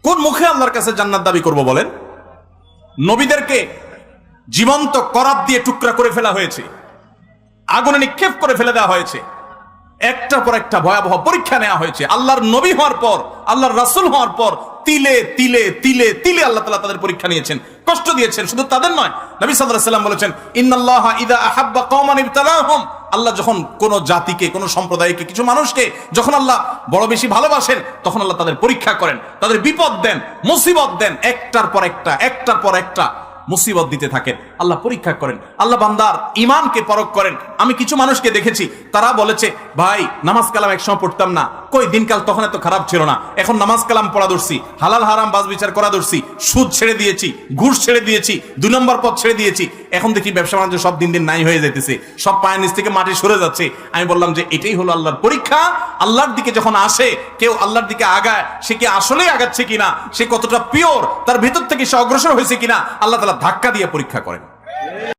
কোন মুখে আল্লাহর কাছে জান্নাত দাবি করব বলেন? নবীদেরকে জীবন্ত করাত দিয়ে টুকরা করে ফেলা হয়েছে, আগুনে নিক্ষেপ করে ফেলে দেওয়া হয়েছে, একটার পর একটা ভয়াবহ পরীক্ষা নেওয়া হয়েছে। আল্লাহর নবী হওয়ার পর, আল্লাহর রাসূল হওয়ার পর তিলে তিলে তিলে তিলে আল্লাহ তাআলা তাদের পরীক্ষা নিয়েছেন, কষ্ট দিয়েছেন। শুধু তাদের নয়, নবী সাল্লাল্লাহু আলাইহি ওয়াসাল্লাম বলেছেন, ইন্নাল্লাহা ইযা আহাব্বা কওমান ইবতালাহুম। আল্লাহ যখন কোন জাতিকে, কোন সম্প্রদায়কে, কিছু মানুষকে যখন আল্লাহ বড় বেশি ভালোবাসেন, তখন আল্লাহ তাদের পরীক্ষা করেন, তাদের বিপদ দেন, মুসিবত দেন, একটার পর একটা, একটার পর একটা মুসিবত দিতে থাকেন, আল্লাহ পরীক্ষা করেন। আল্লাহ বান্দার ঈমানকে পরখ করেন। আমি কিছু মানুষকে দেখেছি, তারা বলেছে, ভাই নামাজ কালাম একসময় পড়তাম না, কই দিনকাল তখন এত খারাপ ছিল না, এখন নামাজ কালাম পড়া ধরছি, হালাল হারাম বাজ বিচার করা ধরছি, সুদ ছেড়ে দিয়েছি, ঘুষ ছেড়ে দিয়েছি, 2 নম্বর পথ ছেড়ে দিয়েছি, এখন দেখি ব্যবসা বাণিজ্য সব দিন দিন নাই হয়ে যাইতেছে, সব পায়ের নিচ থেকে মাটি সরে যাচ্ছে। আমি বললাম যে এটাই হলো আল্লাহর পরীক্ষা। আল্লাহর দিকে যখন আসে কেউ, আল্লাহর দিকে আগায়, সে কি আসলেই আগাচ্ছে কিনা, সে কতটা পিওর, তার ভিতর থেকে সে অগ্রসর হয়েছে কিনা, আল্লাহ তাআলা ধাক্কা দিয়ে পরীক্ষা করেন।